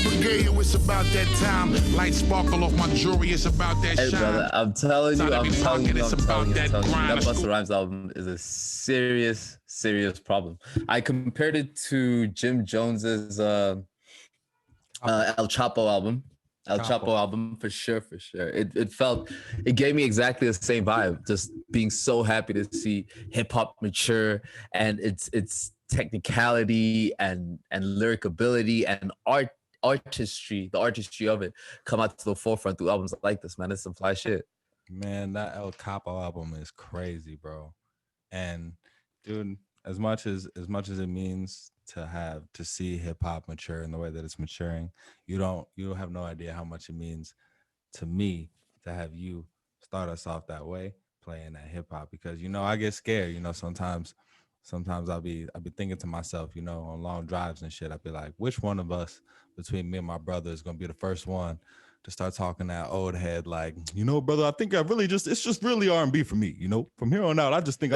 brigade, yo, it's about that time. Light sparkle off my jewelry, it's about that Hey, shine. brother, I'm telling you, that Busta Rhymes album is a serious problem. I compared it to Jim Jones's El Chapo album. For sure. It gave me exactly the same vibe. Just being so happy to see hip hop mature and its technicality and lyric ability and artistry, the artistry of it come out to the forefront through albums like this, man. It's some fly shit. Man, that El Capo album is crazy, bro. And dude, as much as it means to see hip hop mature in the way that it's maturing, you don't have no idea how much it means to me to have you start us off that way, playing that hip hop, because I get scared. Sometimes I'll be thinking to myself, on long drives and shit, I'll be like, which one of us between me and my brother is gonna be the first one to start talking that old head, like, brother, I think it's just really R&B for me. From here on out, I just think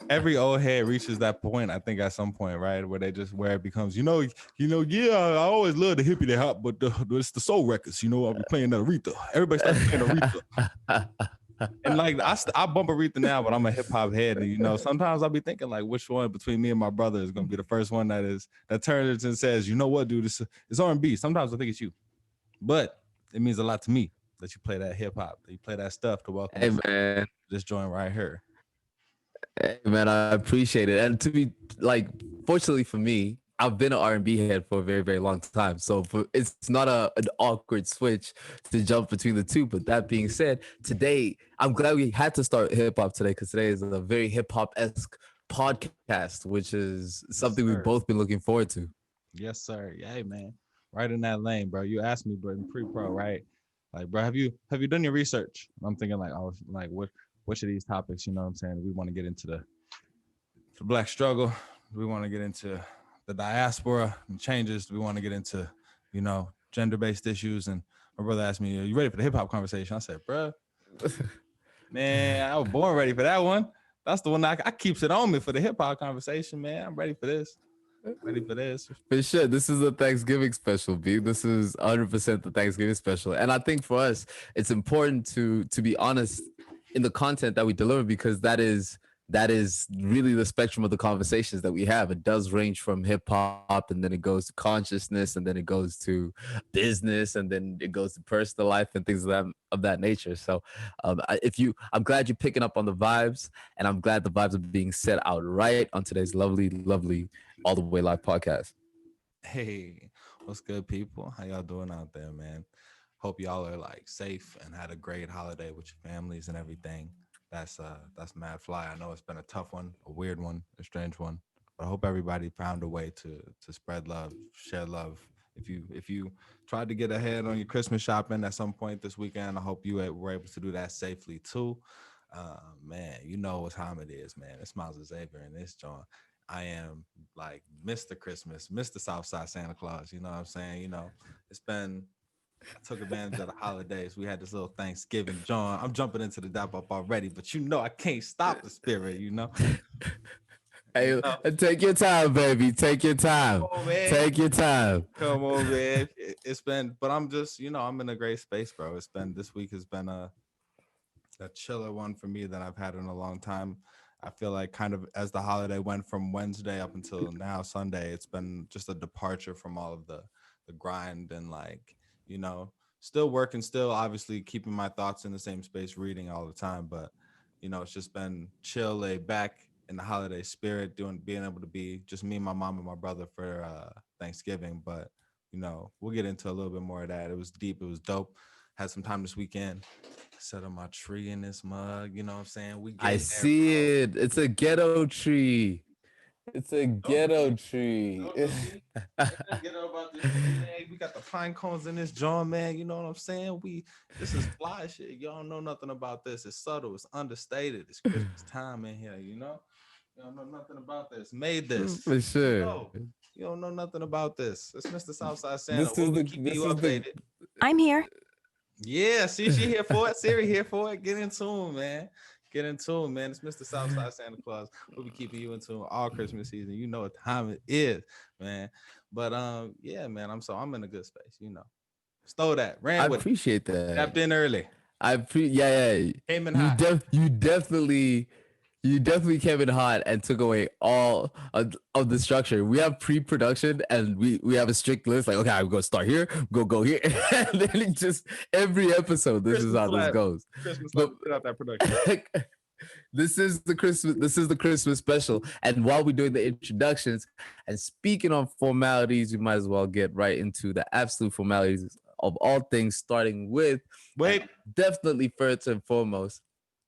every old head reaches that point, I think, at some point, right, where it becomes, yeah, I always love the hippie, the hop, but it's the soul records. I'll be playing that Aretha. Everybody starts playing Aretha. And like I bump Aretha now, but I'm a hip hop head, and sometimes I'll be thinking like, which one between me and my brother is gonna be the first one that turns and says, you know what, dude, it's R&B. Sometimes I think it's you, but it means a lot to me that you play that hip hop, that you play that stuff to welcome. Hey, man, this joint right here. Hey, man, I appreciate it. And to be like, fortunately for me, I've been an R&B head for a very, very long time. So it's not an awkward switch to jump between the two. But that being said, today, I'm glad we had to start hip hop today, because today is a very hip hop-esque podcast, which is something we've both been looking forward to. Yes, sir. Yeah, hey, man. Right in that lane, bro. You asked me, bro, in pre-pro, right? Like, bro, have you done your research? I'm thinking like, oh, like which of these topics, you know what I'm saying? We want to get into the Black struggle. We want to get into the diaspora and changes. We want to get into, gender-based issues. And my brother asked me, are you ready for the hip-hop conversation? I said, bro, man, I was born ready for that one. That's the one I keeps it on me for the hip-hop conversation, man. I'm ready for this. Ready for this. For sure. This is a Thanksgiving special, B. This is 100% the Thanksgiving special. And I think for us, it's important to be honest in the content that we deliver, because that is really the spectrum of the conversations that we have. It does range from hip hop, and then it goes to consciousness, and then it goes to business, and then it goes to personal life and things of that nature. So I'm glad you're picking up on the vibes, and I'm glad the vibes are being set out right on today's lovely All the Way Live podcast. Hey, what's good, people? How y'all doing out there, man? Hope y'all are like safe and had a great holiday with your families and everything. That's mad fly. I know it's been a tough one, a weird one, a strange one, but I hope everybody found a way to spread love, share love. If you tried to get ahead on your Christmas shopping at some point this weekend, I hope you were able to do that safely too. Man, you know what time it is, man. It's Miles Xavier in this joint. I am like Mr. Christmas, Mr. Southside Santa Claus. You know what I'm saying? I took advantage of the holidays. We had this little Thanksgiving, John. I'm jumping into the dap up already, but I can't stop the spirit, Hey, take your time, baby. Take your time. Take your time. Come on, man. It's been, but I'm just, I'm in a great space, bro. This week has been a chiller one for me that I've had in a long time. I feel like kind of as the holiday went from Wednesday up until now, Sunday, it's been just a departure from all of the grind and still working, still obviously keeping my thoughts in the same space, reading all the time. But, it's just been chill, laid back in the holiday spirit, being able to be just me, my mom, and my brother for Thanksgiving. But, we'll get into a little bit more of that. It was deep. It was dope. Had some time this weekend. Set up my tree in this mug. You know what I'm saying? I see it. It's a ghetto tree. It's a ghetto tree. Ghetto about this, man. We got the pine cones in this joint, man. You know what I'm saying? This is fly shit. Y'all don't know nothing about this. It's subtle. It's understated. It's Christmas time in here. You don't know nothing about this. Made this for sure. You don't know nothing about this. It's Mr. Southside Santa. Keeping you updated. I'm here. Yeah, see, she here for it. Siri here for it. Get in tune, man. Get in tune, man. It's Mr. Southside Santa Claus. We'll be keeping you in tune all Christmas season. You know what time it is, man. But yeah, man. I'm in a good space. You know, stole that, I ran with it, appreciate that. tapped in early, Yeah. came in You hot. definitely came in hot and took away all of the structure. We have pre-production and we have a strict list. Like, okay, I'm gonna start here, go here, and then it just every episode, this is Christmas how this last, goes. Christmas But last, put out that production. this is the Christmas special. And while we're doing the introductions and speaking on formalities, we might as well get right into the absolute formalities of all things, starting with Wait, definitely first and foremost.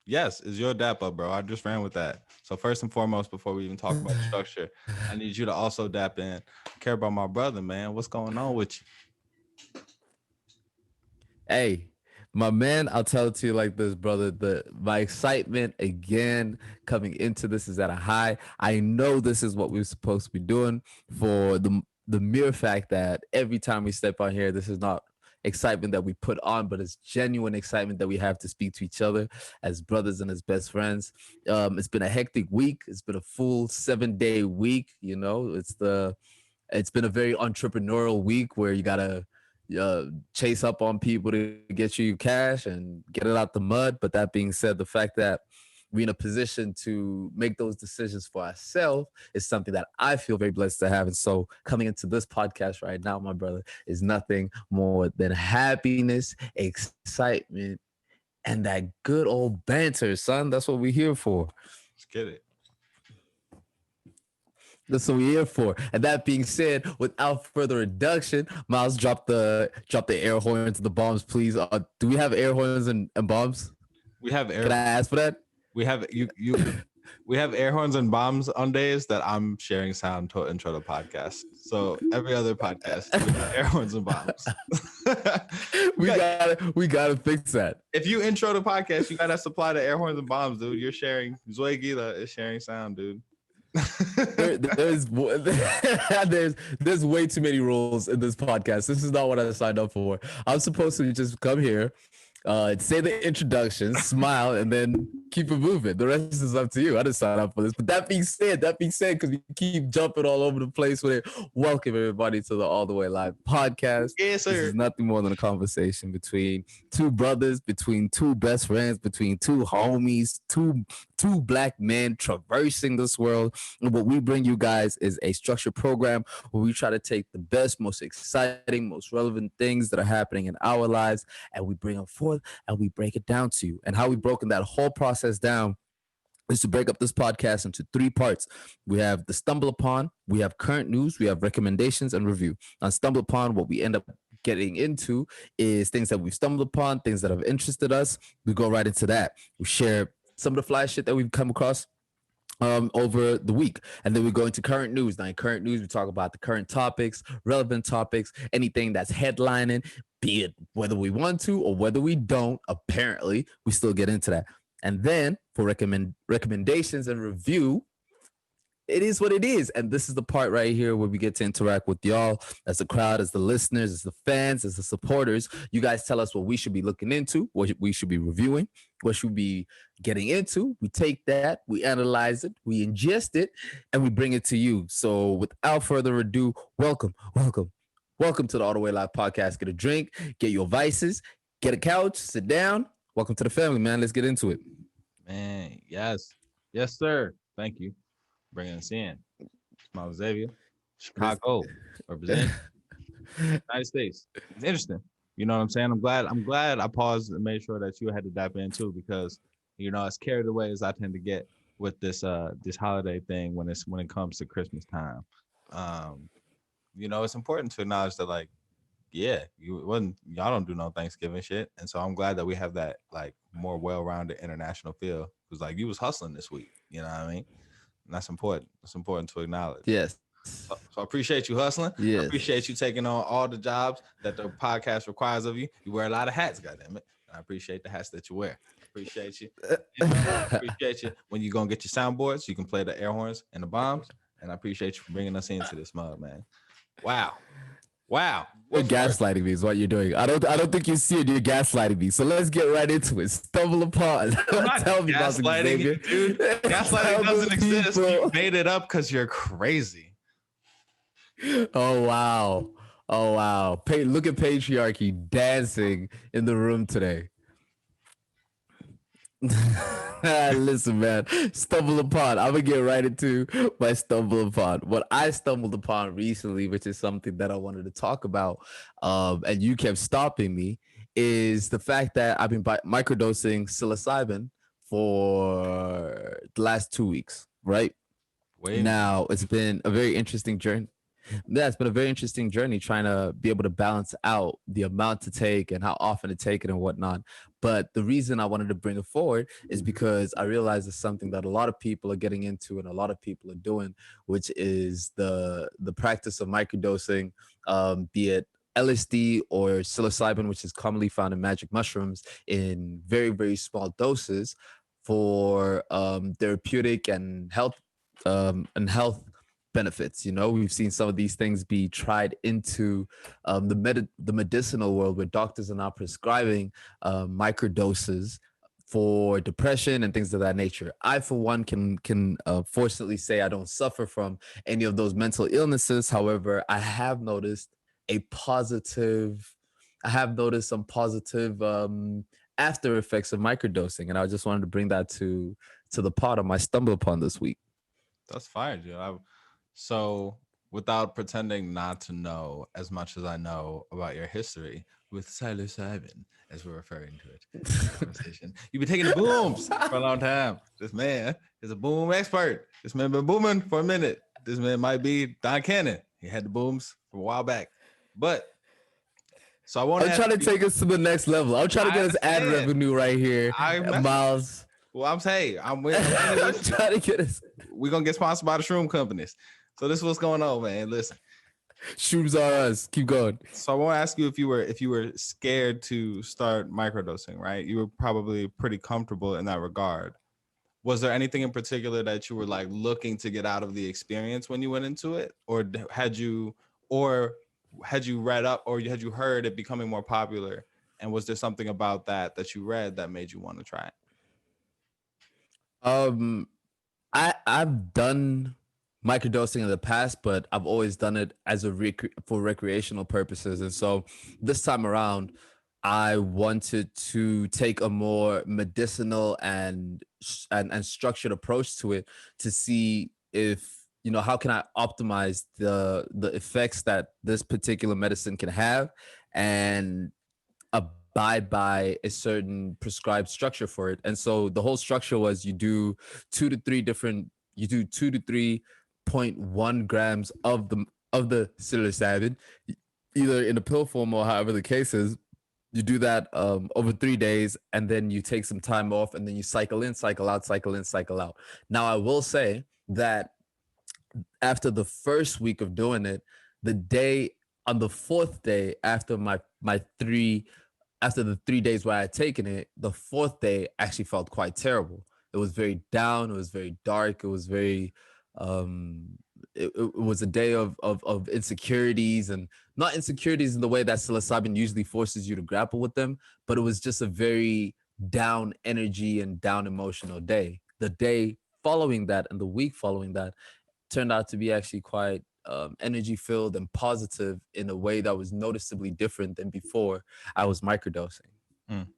yes, is your dap up, bro? I just ran with that. So first and foremost, before we even talk about the structure, I need you to also dap in. Care about my brother, man. What's going on with you? Hey, my man, I'll tell it to you like this, brother. My excitement again coming into this is at a high. I know this is what we're supposed to be doing for the mere fact that every time we step on here, this is not excitement that we put on, but it's genuine excitement that we have to speak to each other as brothers and as best friends. It's been a hectic week. It's been a full 7-day week. You know, it's been a very entrepreneurial week where you gotta chase up on people to get you cash and get it out the mud. But that being said, the fact that we're in a position to make those decisions for ourselves is something that I feel very blessed to have. And so coming into this podcast right now, my brother, is nothing more than happiness, excitement, and that good old banter, son. That's what we're here for. Let's get it. That's what we're here for. And that being said, without further reduction, Miles, drop the air horns, the bombs, please. Do we have air horns and bombs? We have Can I ask for that? we have we have air horns and bombs on days that I'm sharing sound to intro the podcast. So every other podcast, we have air horns and bombs. We gotta fix that. If you intro the podcast, you gotta supply the air horns and bombs, dude. You're sharing. Zoe Gila is sharing sound, dude. There's there's way too many rules in this podcast. This is not what I signed up for. I'm supposed to just come here, say the introduction, smile, and then keep it moving. The rest is up to you. I didn't sign up for this. But that being said, because we keep jumping all over the place with it, welcome everybody to the All the Way Live podcast. Yes, sir. This is nothing more than a conversation between two brothers, between two best friends, between two homies, two black men traversing this world. And what we bring you guys is a structured program where we try to take the best, most exciting, most relevant things that are happening in our lives, and we bring them forth and we break it down to you. And how we've broken that whole process down is to break up this podcast into 3 parts. We have the stumble upon, we have current news, we have recommendations and review. On stumble upon, what we end up getting into is things that we've stumbled upon, things that have interested us. We go right into that. We share some of the fly shit that we've come across over the week, and then we go into current news. Now in current news, we talk about the current topics, relevant topics, anything that's headlining, be it whether we want to or whether we don't. Apparently we still get into that. And then for recommendations and review, it is what it is. And this is the part right here where we get to interact with y'all as the crowd, as the listeners, as the fans, as the supporters. You guys tell us what we should be looking into, what we should be reviewing, what should we be getting into. We take that, we analyze it, we ingest it, and we bring it to you. So without further ado, welcome to the All the Way Live podcast. Get a drink, get your vices, get a couch, sit down. Welcome to the family, man. Let's get into it. Man, yes, sir. Thank you. Bringing us in. Smile Xavier, Chicago, represent United States. It's interesting. You know what I'm saying? I'm glad I paused and made sure that you had to dive in too, because as carried away as I tend to get with this holiday thing when it comes to Christmas time. It's important to acknowledge that, like, yeah, y'all don't do no Thanksgiving shit. And so I'm glad that we have that like more well-rounded international feel. Because like you was hustling this week, you know what I mean? And that's important. It's important to acknowledge. Yes. So I appreciate you hustling. Yes. I appreciate you taking on all the jobs that the podcast requires of you. You wear a lot of hats, goddammit. I appreciate the hats that you wear. Appreciate you. Appreciate you. When you're going to get your soundboards, you can play the air horns and the bombs. And I appreciate you for bringing us into this mug, man. Wow. Wow. You're What's worse? gaslighting me is what you're doing. I don't think you see it. You're gaslighting me. So let's get right into it. Stumble upon. I'm not Tell me, Dr. gaslighting you, Xavier. dude. Gaslighting Tell doesn't the exist. You people. made it up because you're crazy. Oh wow. Oh wow. Look at patriarchy dancing in the room today. Listen, man, stumble upon. I'm gonna get right into my stumble upon. What I stumbled upon recently, which is something that I wanted to talk about, and you kept stopping me, is the fact that I've been microdosing psilocybin for the last 2 weeks. Right Wait a minute. now, it's been a very interesting journey. Yeah, it's been a very interesting journey trying to be able to balance out the amount to take and how often to take it and whatnot. But the reason I wanted to bring it forward is because I realize it's something that a lot of people are getting into and a lot of people are doing, which is the practice of microdosing, be it LSD or psilocybin, which is commonly found in magic mushrooms, in very, very small doses for therapeutic and health benefits. We've seen some of these things be tried into the medicinal world, where doctors are now prescribing microdoses for depression and things of that nature. I, for one, can fortunately say I don't suffer from any of those mental illnesses. However, a positive, I have noticed some positive after effects of microdosing, and I just wanted to bring that to the pot of my stumble upon this week. That's fire, dude. So, without pretending not to know as much as I know about your history with psilocybin, as we're referring to it in the conversation, you've been taking the booms for a long time. This man is a boom expert. This man been booming for a minute. This man might be Don Cannon. He had the booms from a while back. But so I want to I'm ask trying to you. take us to the next level. I'm trying to I get us ad understand. revenue right here, I'm messing. Miles. Well, I'm saying I'm with. I'm trying to get us. We're gonna get sponsored by the shroom companies. So this is what's going on, man. Listen. Shrooms are us. Keep going. So I want to ask you if you were scared to start microdosing, right? You were probably pretty comfortable in that regard. Was there anything in particular that you were like looking to get out of the experience when you went into it, or had you read up, or had you heard it becoming more popular? And was there something about that you read that made you want to try it? Um, I've done microdosing in the past, but I've always done it as for recreational purposes. And so this time around, I wanted to take a more medicinal and structured approach to it, to see if, how can I optimize the effects that this particular medicine can have, and abide by a certain prescribed structure for it. And so the whole structure was you do 2 to 3.1 grams of the psilocybin, either in a pill form or however the case is. You do that over 3 days, and then you take some time off, and then you cycle in, cycle out, cycle in, cycle out. Now, I will say that after the first week of doing it, on the fourth day after after the 3 days where I had taken it, the fourth day actually felt quite terrible. It was very down. It was very dark. It was very, it was a day of insecurities, and not insecurities in the way that psilocybin usually forces you to grapple with them, but it was just a very down energy and down emotional day. The day following that and the week following that turned out to be actually quite energy filled and positive in a way that was noticeably different than before I was microdosing. Mm.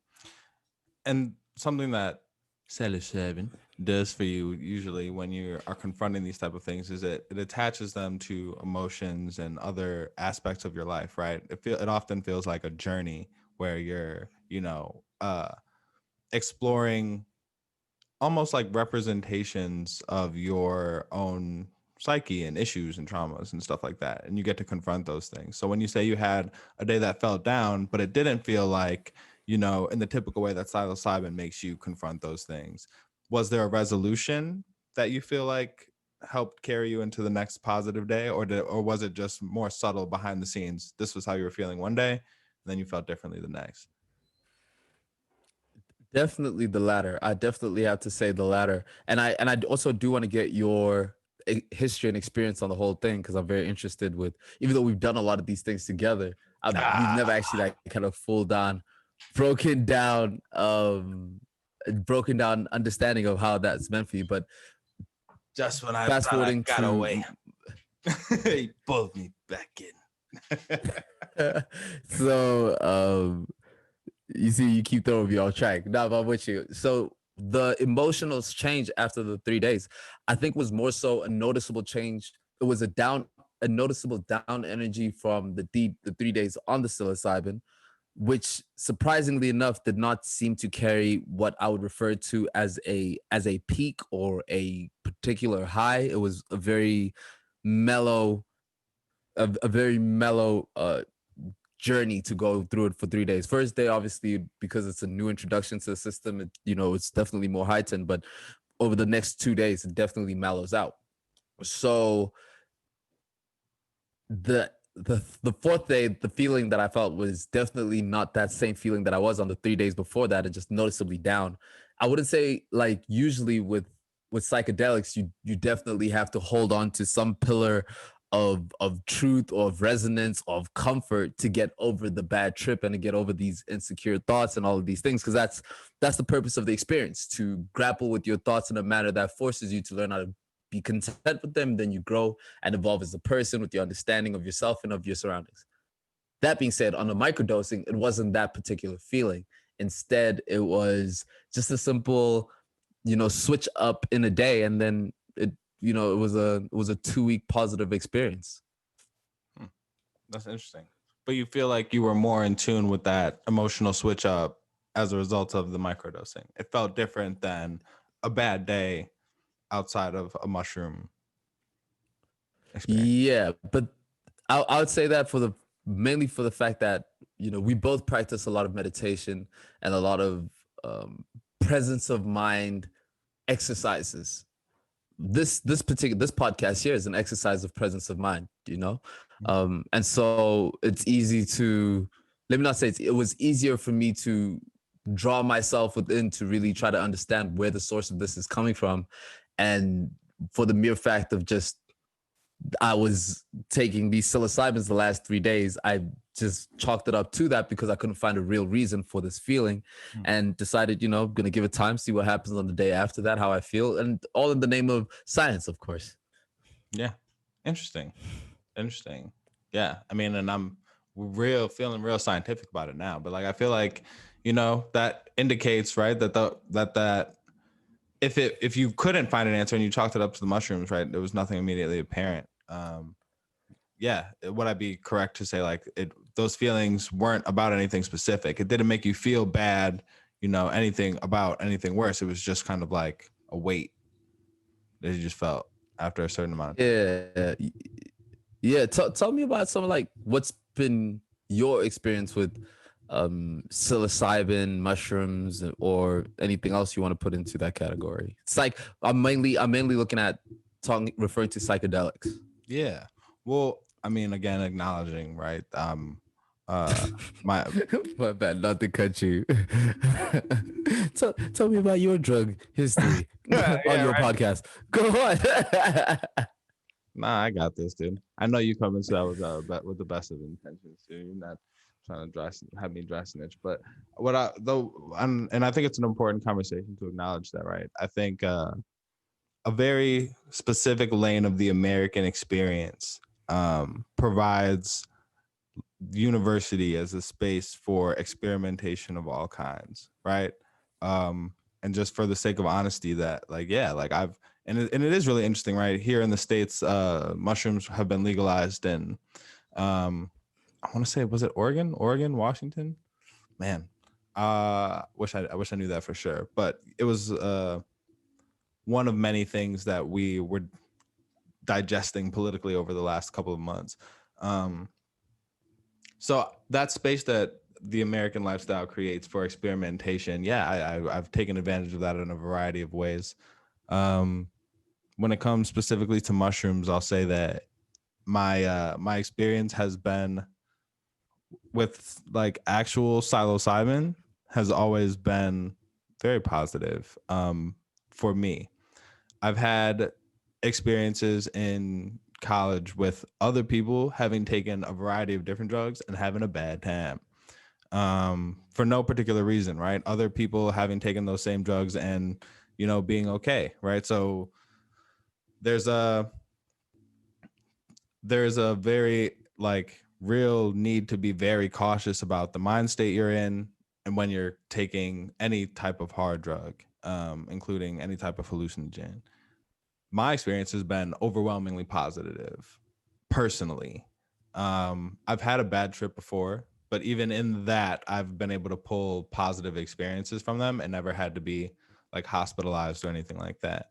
And something that psilocybin does for you usually when you are confronting these type of things is that it attaches them to emotions and other aspects of your life, right? It often feels like a journey where you're, exploring almost like representations of your own psyche and issues and traumas and stuff like that, and you get to confront those things. So when you say you had a day that felt down, but it didn't feel like, in the typical way that psilocybin makes you confront those things, was there a resolution that you feel like helped carry you into the next positive day, or was it just more subtle behind the scenes? This was how you were feeling one day, and then you felt differently the next. Definitely the latter. I definitely have to say the latter. And I also do want to get your history and experience on the whole thing because I'm very interested with. Even though we've done a lot of these things together, we've never actually like kind of full down, broken down, broken down understanding of how that's meant for you. But just when I fast thought I forwarding got to away, he pulled me back in. so you see, you keep throwing me off track. No, but I'm with you. So the emotional change after the 3 days, I think was more so a noticeable change. It was a noticeable down energy from the 3 days on the psilocybin, which surprisingly enough did not seem to carry what I would refer to as a peak or a particular high. It was a very mellow, a very mellow journey to go through it for 3 days. First day, obviously, because it's a new introduction to the system, it's definitely more heightened. But over the next 2 days, it definitely mellows out. So the fourth day, the feeling that I felt was definitely not that same feeling that I was on the 3 days before that, and just noticeably down. I wouldn't say like usually with psychedelics, you definitely have to hold on to some pillar of truth or of resonance or of comfort to get over the bad trip and to get over these insecure thoughts and all of these things, because that's the purpose of the experience, to grapple with your thoughts in a manner that forces you to learn how to be content with them. Then you grow and evolve as a person with your understanding of yourself and of your surroundings. That being said, on the microdosing, it wasn't that particular feeling. Instead, it was just a simple, switch up in a day, and then it was a 2 week positive experience. That's interesting. But you feel like you were more in tune with that emotional switch up as a result of the microdosing. It felt different than a bad day outside of a mushroom experience. Yeah, but I would say that mainly for the fact that we both practice a lot of meditation and a lot of presence of mind exercises. This podcast here is an exercise of presence of mind, and so it's easy to, let me not say it was easier for me to draw myself within to really try to understand where the source of this is coming from, and for the mere fact of just I was taking these psilocybins the last 3 days, I just chalked it up to that because I couldn't find a real reason for this feeling, and decided, I'm going to give it time, see what happens on the day after that, how I feel, and all in the name of science, of course. Yeah. Interesting. Yeah. I mean, and I'm feeling real scientific about it now, but like, I feel like, that indicates, right, that if you couldn't find an answer and you chalked it up to the mushrooms, right, there was nothing immediately apparent. Yeah, would I be correct to say like those feelings weren't about anything specific? It didn't make you feel bad, anything about anything worse. It was just kind of like a weight that you just felt after a certain amount of time. Yeah. Tell me about some, like, what's been your experience with psilocybin, mushrooms, or anything else you want to put into that category. It's like I'm mainly looking at referring to psychedelics. Yeah. Well, I mean, again, acknowledging, right? My My bad, not to cut you. Tell me about your drug history on your podcast. Go on. Nah, I got this, dude. I know you come into that with the best of intentions, dude. You're not trying to have me dry snitch, but and I think it's an important conversation to acknowledge that, right? I think a very specific lane of the American experience provides university as a space for experimentation of all kinds, right? And just for the sake of honesty, that like, yeah, like and it is really interesting, right? Here in the States, mushrooms have been legalized in, I want to say, was it Oregon, Washington? Man, I wish I knew that for sure. But it was one of many things that we were digesting politically over the last couple of months. So that space that the American lifestyle creates for experimentation, yeah, I've taken advantage of that in a variety of ways. When it comes specifically to mushrooms, I'll say that my experience has been with like actual psilocybin has always been very positive for me. I've had experiences in college with other people having taken a variety of different drugs and having a bad time, for no particular reason, right? Other people having taken those same drugs and, being okay, right? So there's a there's a very like real need to be very cautious about the mind state you're in and when you're taking any type of hard drug, including any type of hallucinogen. My experience has been overwhelmingly positive personally. I've had a bad trip before, but even in that, I've been able to pull positive experiences from them and never had to be like hospitalized or anything like that.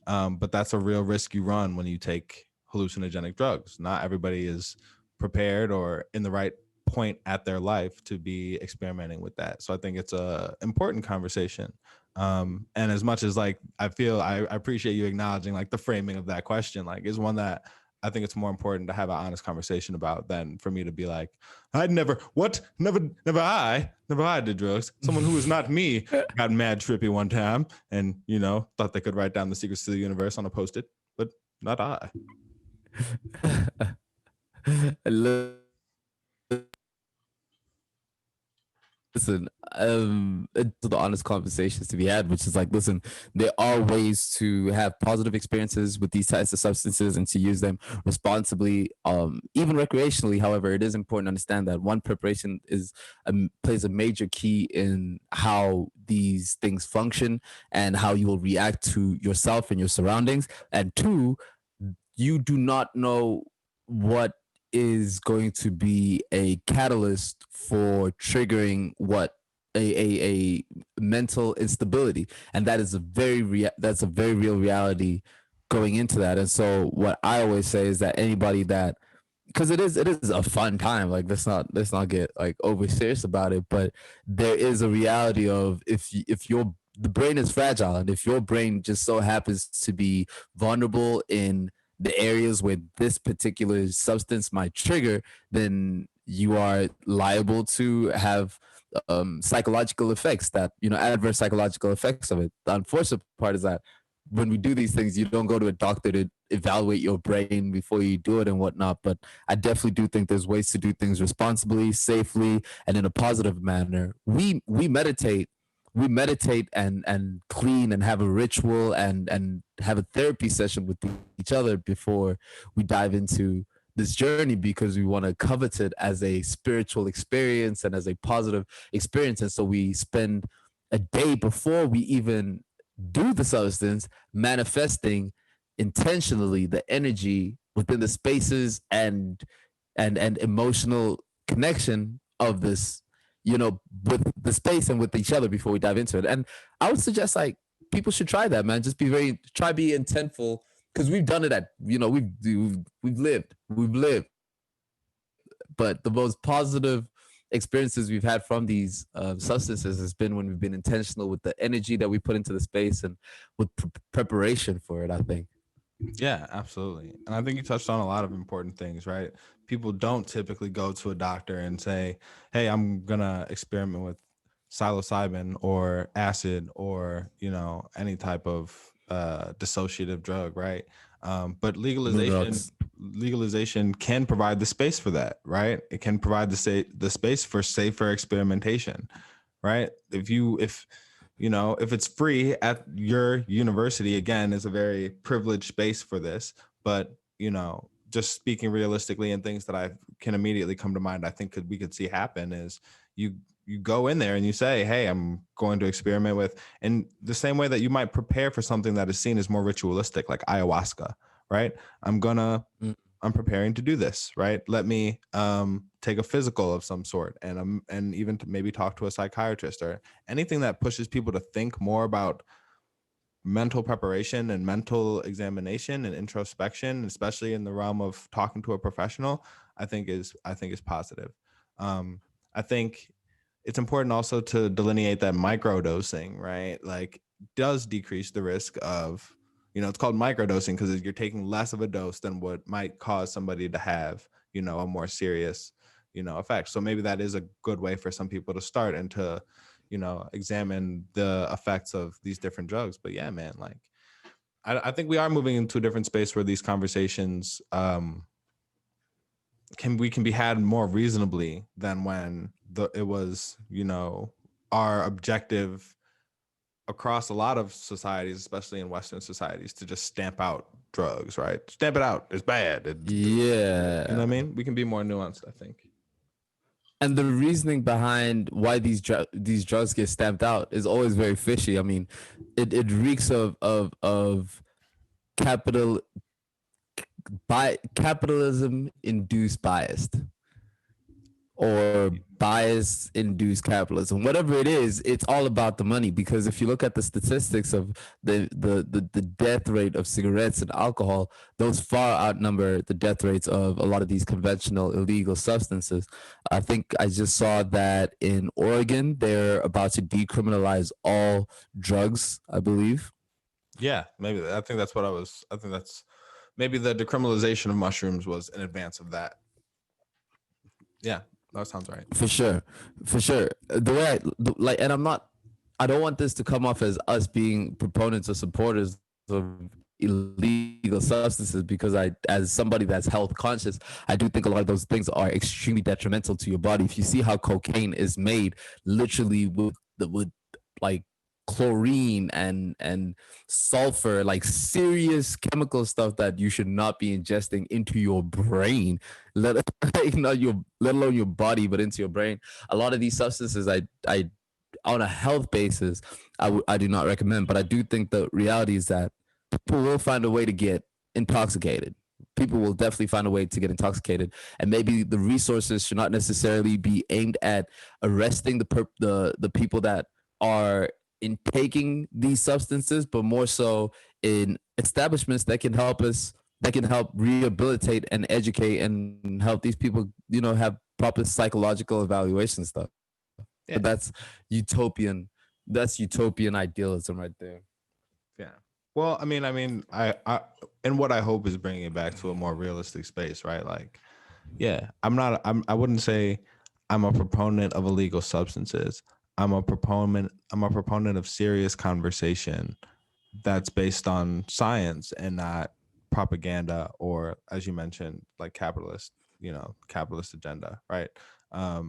But that's a real risk you run when you take hallucinogenic drugs. Not everybody is prepared or in the right point at their life to be experimenting with that. So I think it's a important conversation. And as much as like I appreciate you acknowledging like the framing of that question, like is one that I think it's more important to have an honest conversation about than for me to be like, I'd never, what? Never I did drugs. Someone who was not me got mad trippy one time and, thought they could write down the secrets to the universe on a post-it, but not I. Listen, it's the honest conversations to be had, which is like, listen, there are ways to have positive experiences with these types of substances and to use them responsibly, even recreationally. However, it is important to understand that one, preparation plays a major key in how these things function and how you will react to yourself and your surroundings. And two, you do not know what is going to be a catalyst for triggering what a mental instability, and that is that's a very real reality going into that. And so what I always say is that anybody that, because it is a fun time, like let's not get like over serious about it, but there is a reality of if your the brain is fragile, and if your brain just so happens to be vulnerable in the areas where this particular substance might trigger, then you are liable to have psychological effects, that adverse psychological effects of it. The unfortunate part is that when we do these things, you don't go to a doctor to evaluate your brain before you do it and whatnot. But I definitely do think there's ways to do things responsibly, safely, and in a positive manner. We meditate and clean and have a ritual and have a therapy session with each other before we dive into this journey, because we want to covet it as a spiritual experience and as a positive experience. And so we spend a day before we even do the substance manifesting intentionally the energy within the spaces and emotional connection of this, with the space and with each other before we dive into it. And I would suggest like people should try that, man. Just be intentful, because we've done it at, we've lived. But the most positive experiences we've had from these substances has been when we've been intentional with the energy that we put into the space and with preparation for it, I think. Yeah, absolutely. And I think you touched on a lot of important things, right? People don't typically go to a doctor and say, hey, I'm going to experiment with psilocybin or acid or, any type of dissociative drug, right? But No drugs. legalization can provide the space for that, right? It can provide the space for safer experimentation, right? If it's free at your university, again, is a very privileged space for this. But, just speaking realistically and things that I can immediately come to mind, I think we could see happen is you go in there and you say, hey, I'm going to experiment with, in the same way that you might prepare for something that is seen as more ritualistic, like ayahuasca, right? I'm gonna Mm. I'm preparing to do this, right? Let me take a physical of some sort, and even to maybe talk to a psychiatrist or anything that pushes people to think more about mental preparation and mental examination and introspection, especially in the realm of talking to a professional. I think is positive. I think it's important also to delineate that microdosing, right? Like, does decrease the risk of, it's called microdosing because you're taking less of a dose than what might cause somebody to have, a more serious, effect. So maybe that is a good way for some people to start and to, examine the effects of these different drugs. But yeah, man, like I think we are moving into a different space where these conversations can be had more reasonably than when it was, our objective across a lot of societies, especially in Western societies, to just stamp out drugs, right? Stamp it out. It's bad. Yeah. You know what I mean? We can be more nuanced, I think. And the reasoning behind why these drugs get stamped out is always very fishy. I mean, it reeks of capital by capitalism induced bias or bias induced capitalism, whatever it is. It's all about the money, because if you look at the statistics of the death rate of cigarettes and alcohol, those far outnumber the death rates of a lot of these conventional illegal substances. I think I just saw that in Oregon they're about to decriminalize all drugs, I believe. Yeah, maybe. I think that's maybe the decriminalization of mushrooms was in advance of that. Yeah, that sounds right. For sure, for sure. The way like, and I don't want this to come off as us being proponents or supporters of illegal substances, because as somebody that's health conscious, I do think a lot of those things are extremely detrimental to your body. If you see how cocaine is made, literally with like chlorine and sulfur, like serious chemical stuff that you should not be ingesting into your brain, let let alone your body, but into your brain. A lot of these substances, I on a health basis, I do not recommend. But I do think the reality is that people will find a way to get intoxicated. People will definitely find a way to get intoxicated, and maybe the resources should not necessarily be aimed at arresting the people that are in taking these substances, but more so in establishments that can help us, that can help rehabilitate and educate and help these people, have proper psychological evaluation stuff. Yeah. But that's utopian. That's utopian idealism right there. Yeah. Well, I and what I hope is bringing it back to a more realistic space, right? Like, yeah, I wouldn't say I'm a proponent of illegal substances. I'm a proponent of serious conversation that's based on science and not propaganda or, as you mentioned, like capitalist agenda, right? But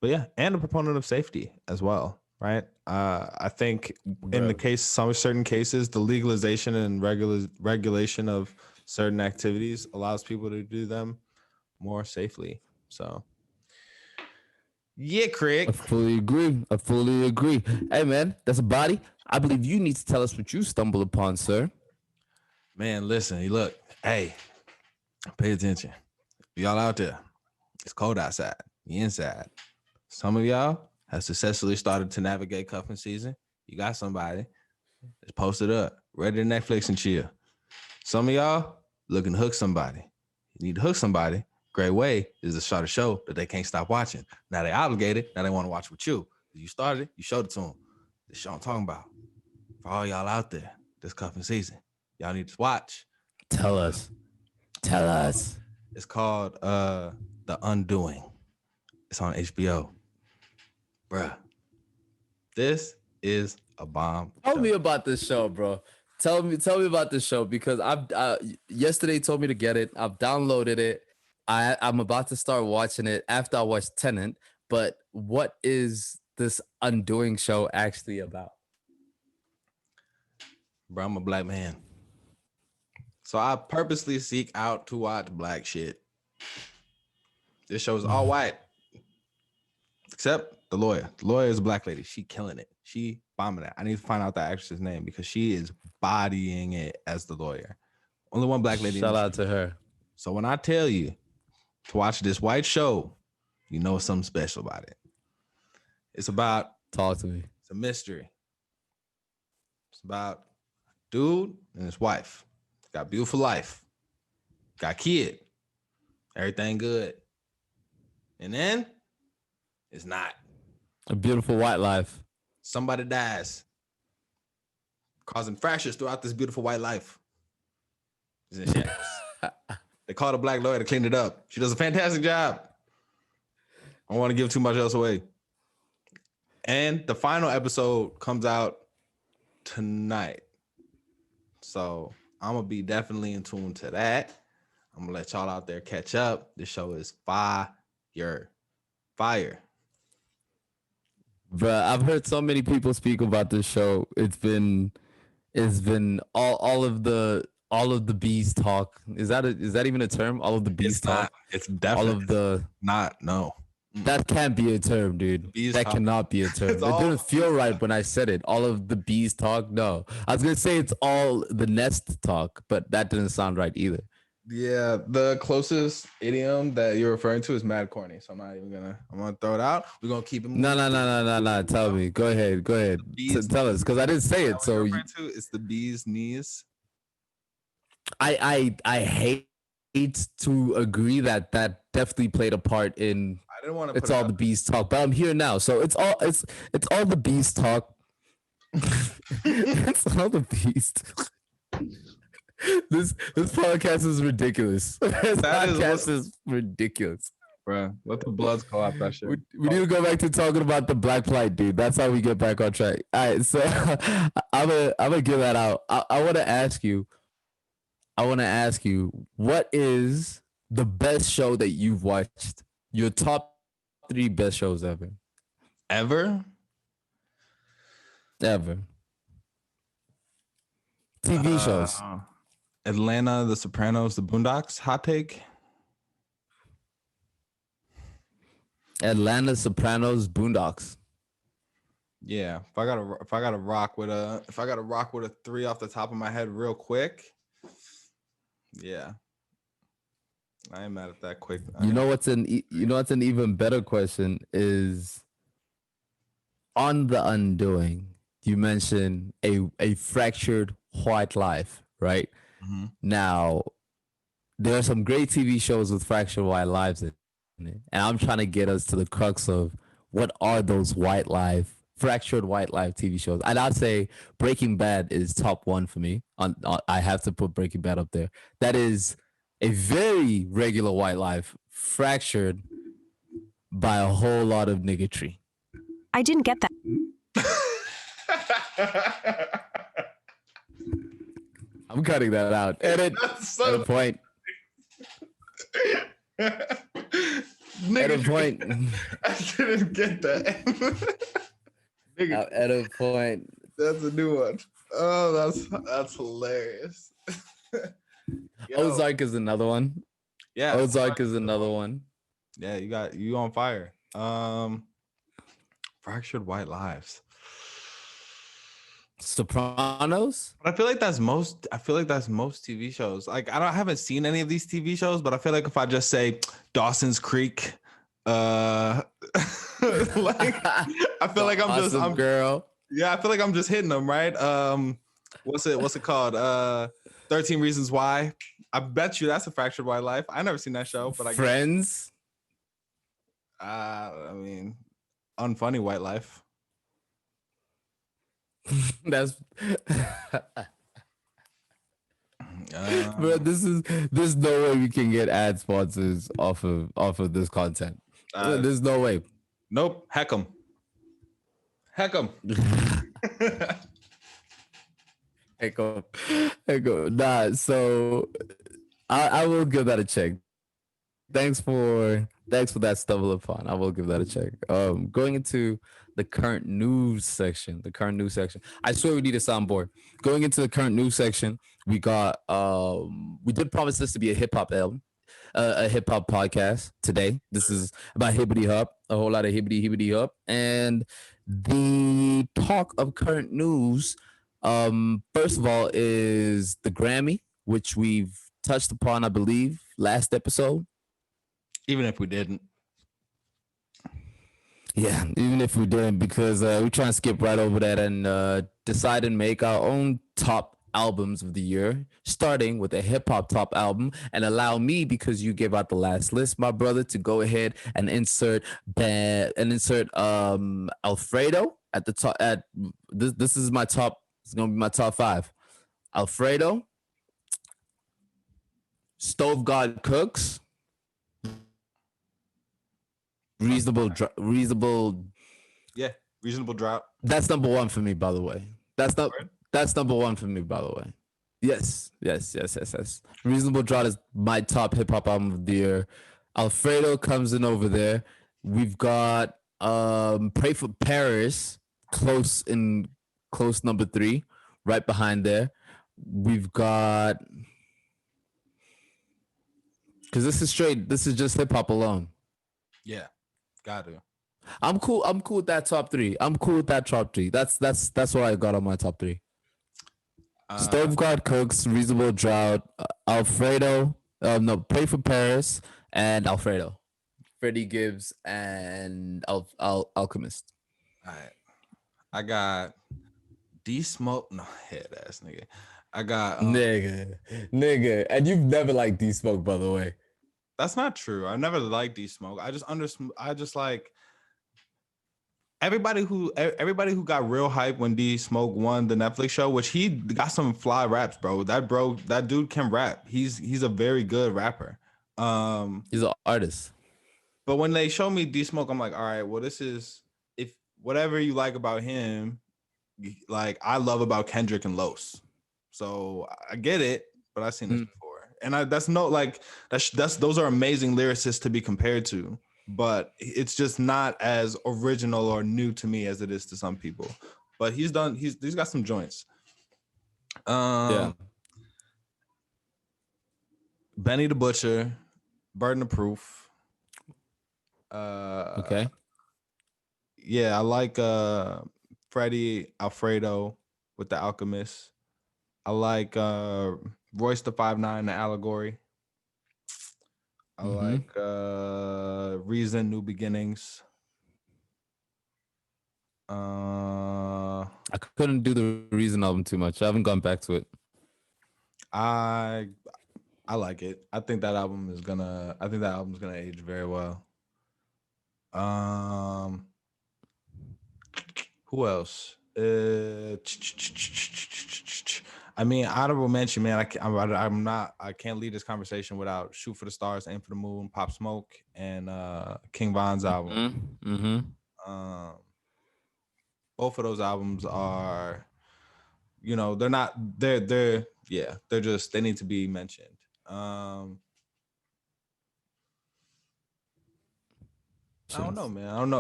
yeah, and a proponent of safety as well, right? I think in the case, some certain cases, the legalization and regulation of certain activities allows people to do them more safely. So, yeah, I Craig. fully agree. I fully agree. Hey, man, that's a body. I believe you need to tell us what you stumbled upon, sir. Man, listen, look, hey, pay attention. Y'all out there, it's cold outside. You inside. Some of y'all have successfully started to navigate cuffing season. You got somebody that's posted up, ready to Netflix and chill. Some of y'all looking to hook somebody. You need to hook somebody. Great way is to start a show that they can't stop watching. Now they obligated. Now they want to watch with you. You started it. You showed it to them. This show I'm talking about. For all y'all out there, this cuffing season, y'all need to watch. Tell us. Tell us. It's called The Undoing. It's on HBO. Bruh. This is a bomb. Tell me about this show, bro. Tell me about this show, because I've yesterday told me to get it. I've downloaded it. I'm about to start watching it after I watch Tenant. But what is this Undoing show actually about? Bro, I'm a black man. So I purposely seek out to watch black shit. This show is all white. Except the lawyer. The lawyer is a black lady. She killing it. She bombing it. I need to find out that actress's name because she is bodying it as the lawyer. Only one black lady. Shout out to her. So when I tell you to watch this white show, you know something special about it. It's about, Talk to me. it's a mystery. It's about dude and his wife. Got a beautiful life. Got a kid. Everything good. And then it's not. A beautiful white life. Somebody dies, causing fractures throughout this beautiful white life. It's in shambles. They called a black lawyer to clean it up. She does a fantastic job. I don't want to give too much else away. And the final episode comes out tonight. So I'm gonna be definitely in tune to that. I'm gonna let y'all out there catch up. This show is fire. But I've heard so many people speak about this show. It's been all of the bees talk. Is that even a term? All of the bees It's not. talk. It's All definitely of the not. No. That can't be a term, dude. Bees That talk. cannot be a It's term. It all didn't feel right when I said it. All of the bees talk. No, I was gonna say it's all the nest talk, but that didn't sound right either. Yeah, the closest idiom that you're referring to is mad corny. So I'm gonna throw it out. We're gonna keep it moving. No. Tell me. Go ahead. Tell us, because I didn't say it. What you're So referring to? It's the bee's knees. I hate to agree that that definitely played a part in I didn't want to it's put it all out. the bees talk, but I'm here now, so it's all the bees talk. It's all the bees. This podcast is ridiculous. This That is podcast what, is ridiculous. bro. Let the bloods go out that shit. We need to go back to talking about the black plight, dude. That's how we get back on track. All right, so I'm gonna give that out. I want to ask you. I want to ask you, what is the best show that you've watched? Your top 3 best shows Ever? ever. TV shows. Atlanta, The Sopranos, The Boondocks. Hot take. Atlanta, Sopranos, Boondocks. Yeah, if I gotta rock with a 3 off the top of my head real quick. Yeah. I ain't mad at that quick. You know what's an even better question is, on The Undoing, you mentioned a fractured white life, right? Mm-hmm. Now, there are some great TV shows with fractured white lives in it, and I'm trying to get us to the crux of what are those fractured white life TV shows. And I'd say Breaking Bad is top 1 for me. I have to put Breaking Bad up there. That is a very regular white life fractured by a whole lot of niggatry. I didn't get that. I'm cutting that out. Edit. So Edit point. Edit point. I didn't get that. Edit point. That's a new one. Oh, that's hilarious. Yo. Ozark is another one. Yeah, Ozark is another one. Yeah, you on fire. Fractured white lives. Sopranos. But I feel like that's most TV shows. Like I haven't seen any of these TV shows, but I feel like if I just say Dawson's Creek, like I feel like I'm girl. Yeah, I feel like I'm just hitting them, right? What's it called? 13 Reasons Why. I bet you that's a fractured white life. I never seen that show, but I Friends. I mean, unfunny white life. That's bro, there's no way we can get ad sponsors off of this content. There's no way. Nope. Heck 'em. Echo. Nah, so I will give that a check. Thanks for that stumble upon. I will give that a check. Going into the current news section. I swear we need a soundboard. Going into the current news section, we got we did promise this to be a hip hop album, a hip hop podcast today. This is about hibbity hop, a whole lot of hibbity hop, and the talk of current news. First of all, is the Grammy, which we've touched upon, I believe, last episode. Even if we didn't. Yeah, even if we didn't, because we're trying to skip right over that and decide and make our own top albums of the year, starting with a hip hop top album, and allow me, because you gave out the last list, my brother, to go ahead and insert Alfredo at the top. At this is my top. It's gonna be my top 5. Alfredo, Stove God Cooks, reasonable. Yeah, reasonable drop. That's number 1 for me, by the way. That's number 1 for me, by the way. Yes. Reasonable Drought is my top hip hop album of the year. Alfredo comes in over there. We've got Pray for Paris close number 3, right behind there. We've got because this is just hip hop alone. Yeah, got to. I'm cool with that top 3. I'm cool with that top 3. That's what I got on my top 3. Stove God Cooks, Reasonable Drought, Alfredo, no, Pray for Paris, and Alfredo. Freddie Gibbs and Alchemist. All right. I got D Smoke. No, head ass nigga. I got Nigga. And you've never liked D Smoke, by the way. that's not true. I never liked D Smoke. I just like everybody who got real hype when D Smoke won the Netflix show, which he got some fly raps, bro. That dude can rap. He's a very good rapper. He's an artist. But when they show me D Smoke, I'm like, all right, well, this is if whatever you like about him, like I love about Kendrick and Los. So I get it, but I've seen this before, and that's no like that's those are amazing lyricists to be compared to, but it's just not as original or new to me as it is to some people. But he's got some joints. Yeah. Benny the Butcher, Burden of Proof. Okay. Yeah, I like Freddie Alfredo with the Alchemist. I like Royce the 5'9", the Allegory. I like Reason, New Beginnings. I couldn't do the Reason album too much. I haven't gone back to it. I like it. I think that album's gonna age very well. Who else? I mean, honorable mention, man. I can't lead this conversation without Shoot for the Stars, Aim for the Moon, Pop Smoke, and King Von's album. Both of those albums are, they're just they need to be mentioned. I don't know, man. I don't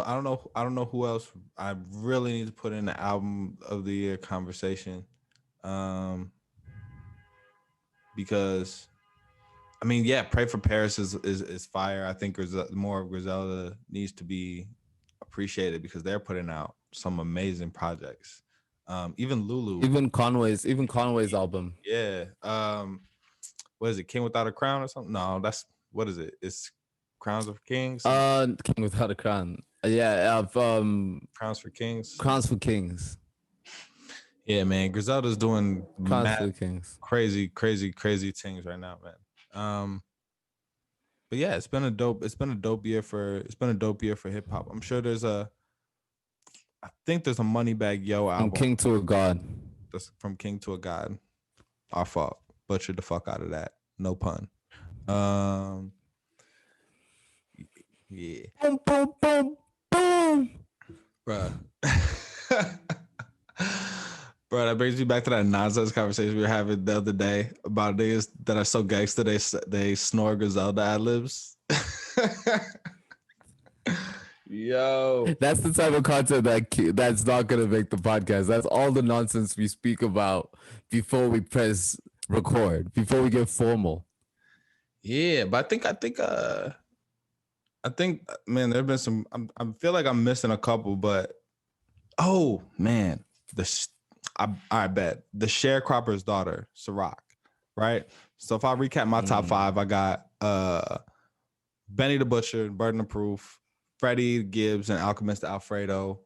know who else I really need to put in the album of the year conversation. Because I mean, yeah, Pray for Paris is fire. I think more of Griselda needs to be appreciated because they're putting out some amazing projects. Even Lulu. Even Conway's album. Yeah. What is it? King Without a Crown or something? No, what is it? It's Crowns of Kings. King Without a Crown. Yeah, Crowns for Kings. Crowns for Kings. Yeah, man. Griselda's doing Kings. crazy things right now, man. But yeah, it's been a dope year for hip hop. I'm sure I think there's a Moneybagg Yo album. From King to a God. That's from King to a God. Our fault. Butchered the fuck out of that. No pun. Yeah. Boom, boom, boom, boom. Bruh. Bro, that brings me back to that nonsense conversation we were having the other day about niggas that are so gangster they snore Griselda ad-libs. Yo. That's the type of content that's not gonna make the podcast. That's all the nonsense we speak about before we press record, before we get formal. Yeah, but I think, man, there have been some. I feel like I'm missing a couple, but oh man, I bet the Sharecropper's daughter, Ciroc, right? So if I recap my top 5, I got Benny the Butcher, Burden of Proof, Freddie Gibbs and Alchemist Alfredo,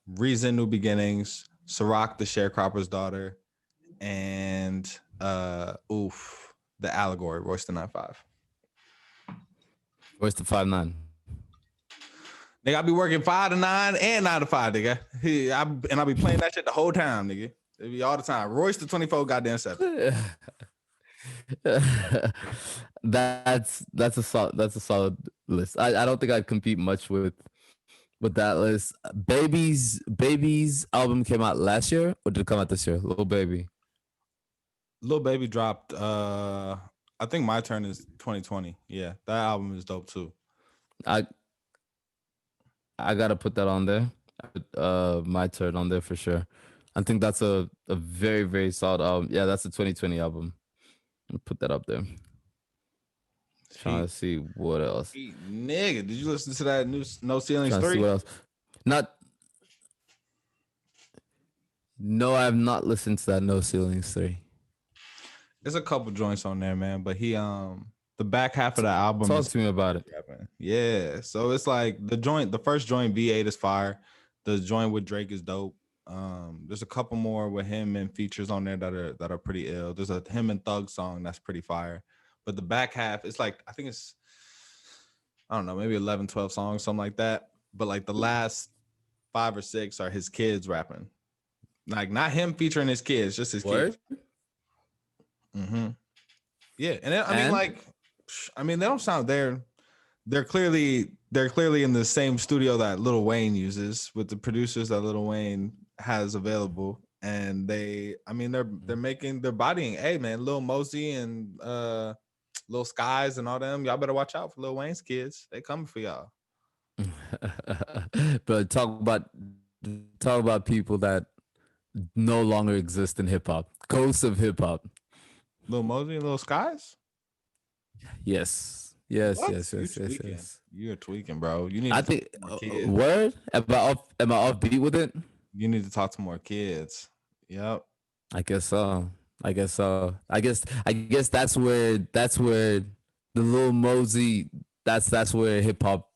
Reason, New Beginnings, Ciroc, the Sharecropper's daughter, and the Allegory, Royce the 9-5. Royce the 5'9". Nigga, I be working 5 to 9 and 9 to 5, nigga. I be playing that shit the whole time, nigga. It be all the time. Royce the 24 goddamn 7. That's a solid list. I don't think I'd compete much with that list. Baby's album came out last year or did it come out this year? Little Baby. Lil Baby dropped. I think My Turn is 2020. Yeah, that album is dope too. I I gotta put that on there. My turn on there for sure. I think that's a very very solid album. Yeah, that's a 2020 album. Put that up there. Trying He, to see what else. nigga, did you listen to that new No Ceilings Trying to see 3? what else. Not No, I have not listened to that No Ceilings 3. There's a couple joints on there, man. But the back half of the album Talk is to me about it. rapping. Yeah. So it's like the first joint, V8 is fire. The joint with Drake is dope. There's a couple more with him and features on there that are pretty ill. There's a him and Thug song that's pretty fire. But the back half, it's like I think it's I don't know, maybe 11, 12 songs, something like that. But like the last 5 or 6 are his kids rapping. Like not him featuring his kids, just his kids. Word? Mm-hmm. Yeah, and I mean, And like, I mean, they don't sound they're clearly in the same studio that Lil Wayne uses with the producers that Lil Wayne has available, and I mean, they're bodying, hey man, Lil Mosey and Lil Skies and all them. Y'all better watch out for Lil Wayne's kids. They coming for y'all. but talk about people that no longer exist in hip hop. Ghosts of hip hop. Lil Mosey and Lil Skies. Yes. Yes, What? yes, You yes, yes, tweaking? yes. You're tweaking, bro. You need I to talk think to more kids. word? Am I off beat with it? You need to talk to more kids. Yep. I guess so. I guess so. I guess that's where the little Mosey that's where hip hop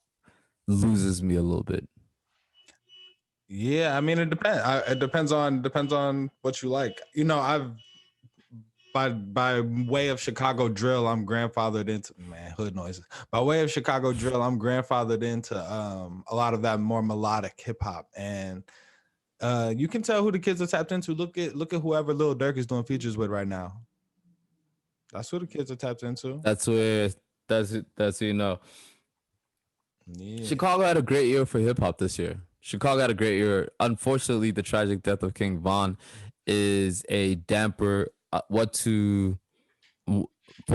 loses me a little bit. Yeah, I mean it depends. It depends on what you like. I've by way of Chicago drill, I'm grandfathered into man hood noises. By way of Chicago drill, I'm grandfathered into a lot of that more melodic hip hop, and you can tell who the kids are tapped into. Look at whoever Lil Durk is doing features with right now. That's who the kids are tapped into. That's where that's you know. Yeah. Chicago had a great year for hip hop this year. Chicago had a great year. Unfortunately, the tragic death of King Von is a damper for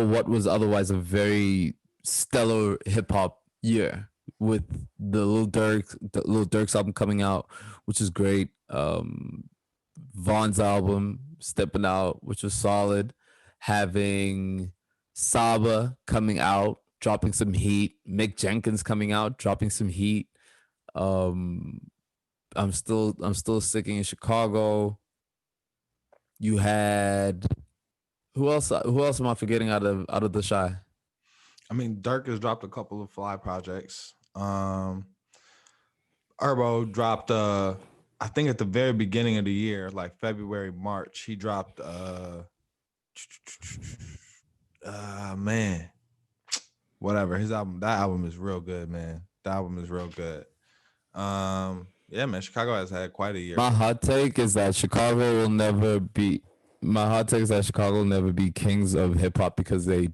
what was otherwise a very stellar hip hop year with the Lil Durk's album coming out, which is great. Von's album Stepping Out, which was solid. Having Saba coming out, dropping some heat. Mick Jenkins coming out, dropping some heat. Um, I'm still sticking in Chicago. You had who else? Who else am I forgetting out of the shy? I mean, Dirk has dropped a couple of fly projects. Herbo dropped I think at the very beginning of the year, like February, March, he dropped man. Whatever. That album is real good, man. That album is real good. Yeah, man, Chicago has had quite a year. My hot take is that Chicago will never be. My hot take is that Chicago will never be kings of hip hop because they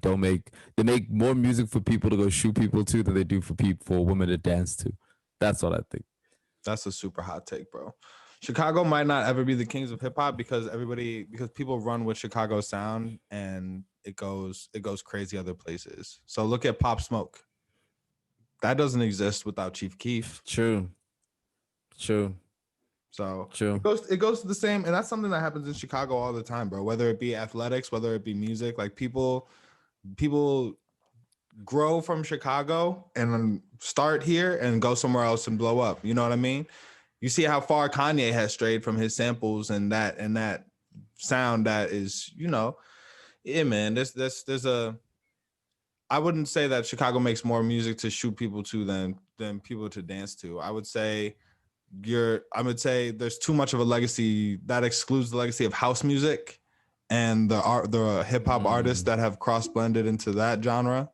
make more music for people to go shoot people to than they do for women to dance to. That's what I think. That's a super hot take, bro. Chicago might not ever be the kings of hip hop because people run with Chicago sound and it goes crazy other places. So look at Pop Smoke. That doesn't exist without Chief Keef. True. True. So True. it goes to the same, and that's something that happens in Chicago all the time, bro. Whether it be athletics, whether it be music, like people grow from Chicago and then start here and go somewhere else and blow up. You know what I mean? You see how far Kanye has strayed from his samples and that sound that is, yeah, man. There's a I wouldn't say that Chicago makes more music to shoot people to than people to dance to. I would say there's too much of a legacy that excludes the legacy of house music and the hip hop artists that have cross blended into that genre.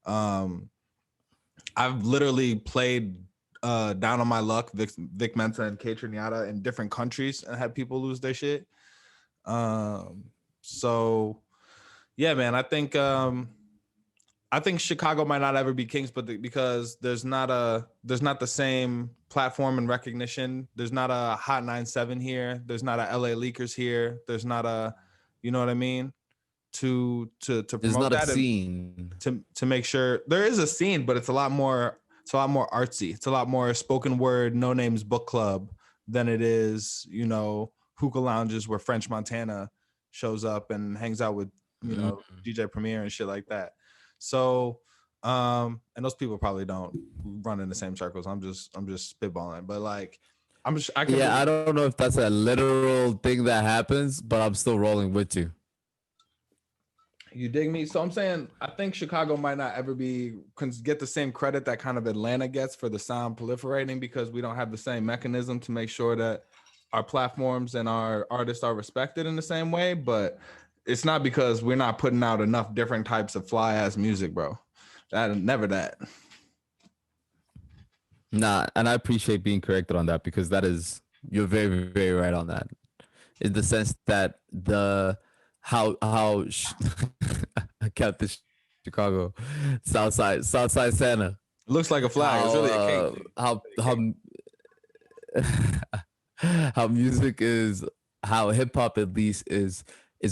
I've literally played Down on My Luck, Vic Mensa and Kate Trinata in different countries and had people lose their shit. So yeah, man, I think Chicago might not ever be kings, but because there's not the same platform and recognition. There's not a Hot 97 here. There's not a LA Leakers here. There's not a, you know what I mean? to There's promote not a that and scene. to make sure there is a scene, but it's a lot more artsy. It's a lot more spoken word, no names book club than it is, you know, hookah lounges where French Montana shows up and hangs out with, you know, DJ Premier and shit like that. So and those people probably don't run in the same circles. I'm just spitballing, but like I can Yeah, I don't know if that's a literal thing that happens, but I'm still rolling with you. You dig me? So I'm saying I think Chicago might not ever get the same credit that kind of Atlanta gets for the sound proliferating because we don't have the same mechanism to make sure that our platforms and our artists are respected in the same way. But it's not because we're not putting out enough different types of fly ass music, bro. That never that. Nah, and I appreciate being corrected on that because that is you're very, very right on that. In the sense that I kept this Chicago Southside Santa. It looks like a flag. It's How really a cake. how music is, how hip hop at least is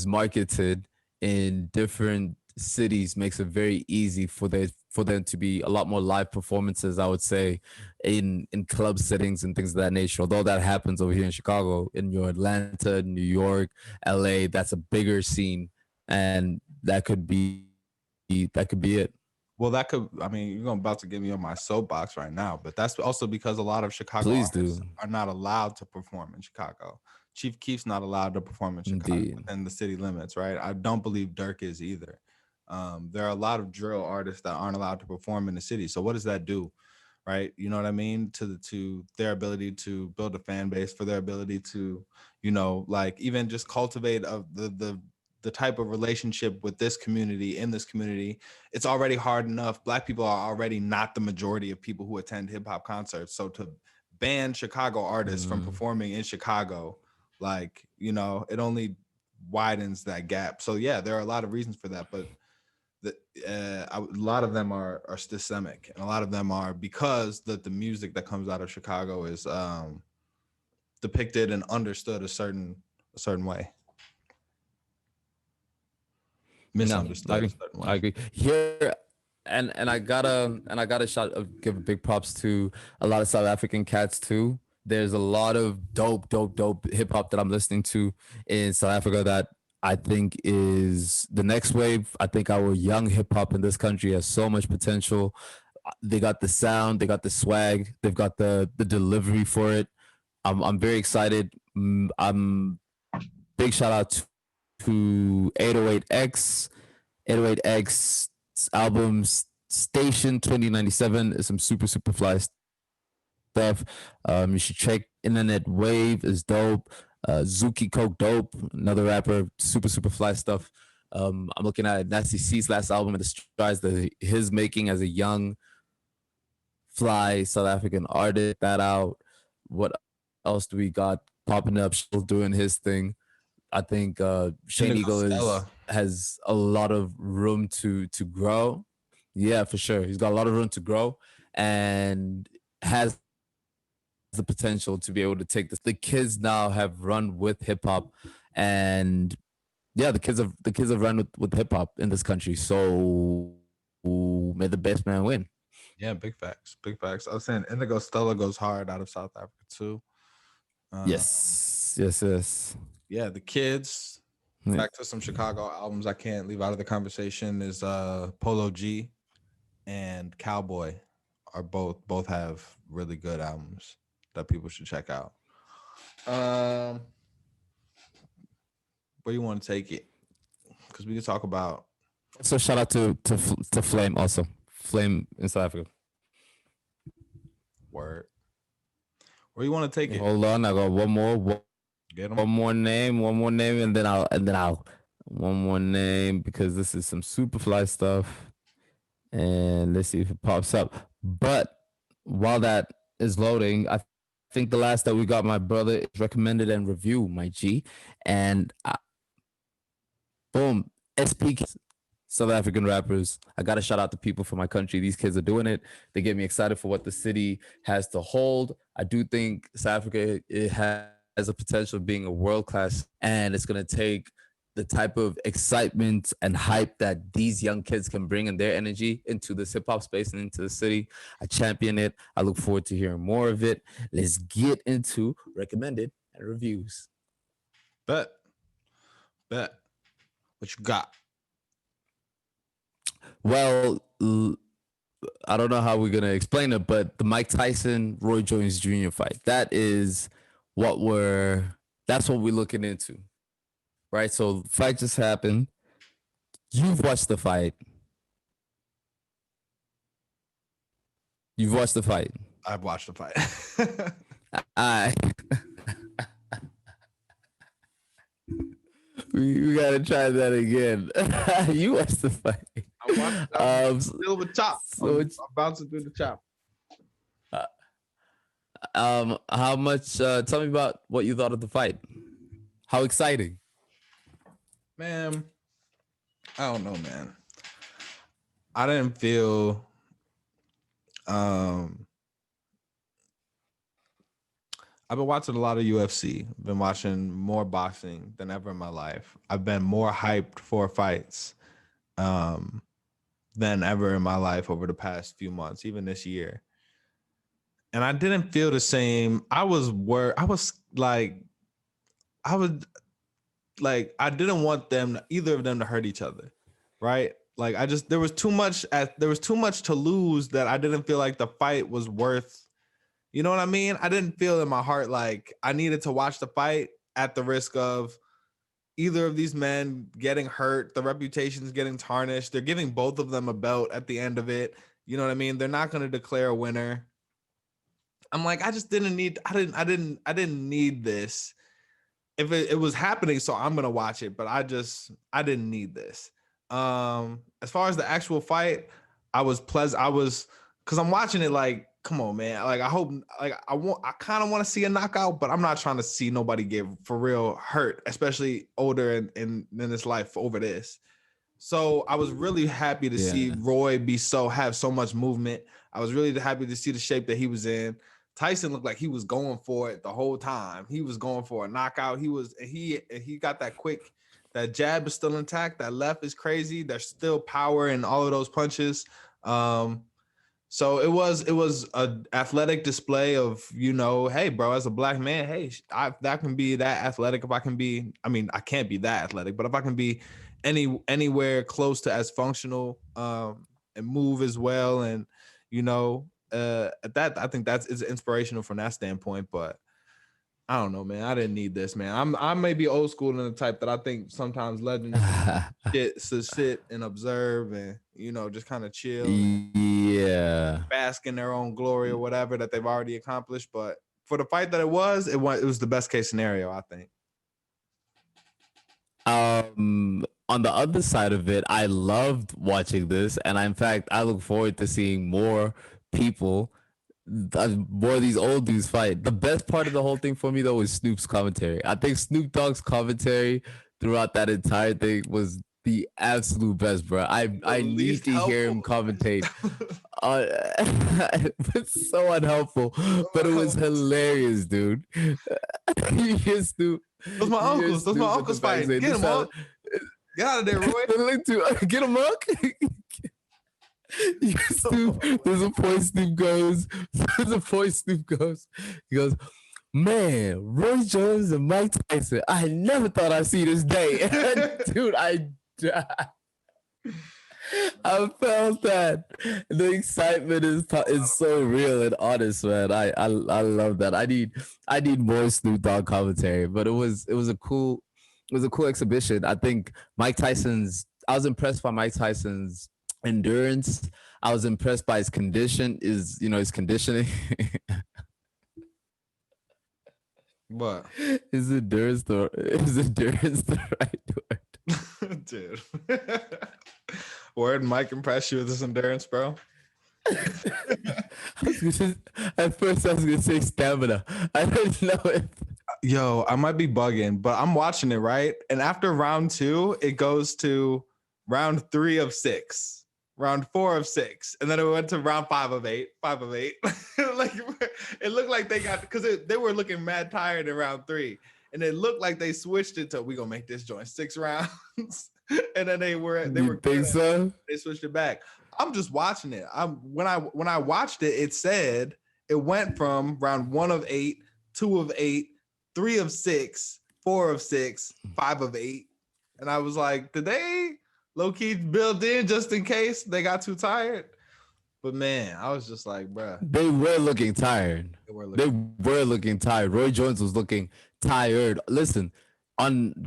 marketed in different cities makes it very easy for them to be a lot more live performances, I would say, in club settings and things of that nature. Although that happens over here in Chicago, in your Atlanta, New York, LA, that's a bigger scene, and that could be it. Well, that could, I mean, you're about to get me on my soapbox right now, but that's also because a lot of Chicago Please artists do. are not allowed to perform in Chicago. Chief Keef's not allowed to perform in Chicago Indeed. within the city limits, right? I don't believe Dirk is either. There are a lot of drill artists that aren't allowed to perform in the city. So what does that do, right? You know what I mean? To their ability to build a fan base, for their ability to, you know, like even just cultivate the type of relationship with this community in this community. It's already hard enough. Black people are already not the majority of people who attend hip hop concerts. So to ban Chicago artists from performing in Chicago, like, you know, it only widens that gap. So yeah, there are a lot of reasons for that, but a lot of them are systemic, and a lot of them are because the music that comes out of Chicago is depicted and understood a certain way. No, Misunderstood a certain way. I agree. Here, and I gotta give a big props to a lot of South African cats too. There's a lot of dope hip hop that I'm listening to in South Africa that I think is the next wave. I think our young hip hop in this country has so much potential. They got the sound, they got the swag, they've got the delivery for it. I'm very excited. I'm big shout out to 808X. 808X albums Station 2097 is some super fly stuff. You should check Internet Wave is dope. Zuki Coke dope, another rapper, super fly stuff. I'm looking at Nasty C's last album and the strides that his making as a young fly South African artist. That out. What else do we got popping up? Still doing his thing. I think Shane Indigo Eagle Stella. has a lot of room to grow. Yeah, for sure. He's got a lot of room to grow and has the potential to be able to take this. The kids now have run with hip hop, and yeah, the kids have run with hip hop in this country. So may the best man win. Yeah, big facts. Big facts. I was saying Indigo Stella goes hard out of South Africa too. Yes. Yeah, the kids. Yeah. Back to some Chicago albums I can't leave out of the conversation is Polo G and Cowboy are both have really good albums that people should check out. Where you want to take it? Because we can talk about. So shout out to Flame also. Flame in South Africa. Word. Where you want to take it? Hold on, I got one more. Get 'em. One more name, and then I'll one more name because this is some super fly stuff. And let's see if it pops up. But while that is loading, I think the last that we got, my brother, is recommended and review, my G. And boom, SPK, South African rappers. I got to shout out to people from my country. These kids are doing it. They get me excited for what the city has to hold. I do think South Africa, it has a potential of being a world class, and it's going to take the type of excitement and hype that these young kids can bring and their energy into this hip hop space and into the city. I champion it. I look forward to hearing more of it. Let's get into recommended and reviews. Bet. Bet. What you got? Well, I don't know how we're gonna explain it, but the Mike Tyson Roy Jones Jr. fight, what we're that's what we're looking into. Right? So fight just happened. You've watched the fight. You've watched the fight. I've watched the fight. I we gotta try that again. You watched the fight. I'm still with chop. So I'm bouncing through the chop. How much? Tell me about what you thought of the fight. How exciting! Man, I don't know, man. I didn't feel I've been watching a lot of UFC. I've been watching more boxing than ever in my life. I've been more hyped for fights than ever in my life over the past few months, even this year. And I didn't feel the same. I didn't want either of them to hurt each other, right? Like there was too much to lose that I didn't feel like the fight was worth. You know what I mean? I didn't feel in my heart like I needed to watch the fight at the risk of either of these men getting hurt, the reputation's getting tarnished. They're giving both of them a belt at the end of it. You know what I mean? They're not going to declare a winner. I'm like, I didn't need this. If it was happening, so I'm gonna watch it, but I didn't need this. As far as the actual fight, because I'm watching it like, come on, man. Like I kind of want to see a knockout, but I'm not trying to see nobody get for real hurt, especially older in this life over this. So I was really happy to see Roy have so much movement. I was really happy to see the shape that he was in. Tyson looked like he was going for it the whole time. He was going for a knockout. He got that quick. That jab is still intact. That left is crazy. There's still power in all of those punches. So it was an athletic display of, hey, bro, as a black man, hey, that can be that athletic. If I can be, I mean, I can't be that athletic, but if I can be anywhere close to as functional and move as well, and at that, I think it's inspirational from that standpoint. But I don't know, man. I didn't need this, man. I may be old school in the type that I think sometimes legends sit and observe and just kind of chill, and bask in their own glory or whatever that they've already accomplished. But for the fight that it was the best case scenario, I think. On the other side of it, I loved watching this, and in fact, I look forward to seeing more people, more of these old dudes fight. The best part of the whole thing for me, though, was Snoop's commentary. I think Snoop Dogg's commentary throughout that entire thing was the absolute best, bro. I need to hear him commentate. It was so unhelpful, but it was hilarious, dude. You hear Snoop. Those my uncles. Those my uncles fighting. Get him up. Get out of there, Roy. Get him up. There's a point Snoop goes. He goes, man, Roy Jones and Mike Tyson. I never thought I'd see this day. Dude, I died. I felt that. The excitement is so real and honest, man. I love that. I need more Snoop Dogg commentary, but it was a cool exhibition. I think I was impressed by Mike Tyson's endurance. I was impressed by his conditioning. What? Is endurance the right word? Dude. Word Mike impressed you with his endurance, bro? At first I was gonna say stamina. I didn't know it. Yo, I might be bugging, but I'm watching it, right? And after round 2, it goes to round 3 of 6, round 4 of 6, and then it went to round 5 of 8. Like it looked like they got, because they were looking mad tired in round 3. and it looked like they switched it to we gonna make this joint 6 rounds, and then they were You think so? they switched it back. I'm just watching it. When I watched it, it said it went from round 1 of 8, 2 of 8, 3 of 6, 4 of 6, 5 of 8, and I was like, did they low key build in just in case they got too tired? But man, I was just like, bruh. They were looking tired. They were looking tired. Roy Jones was looking tired. Listen,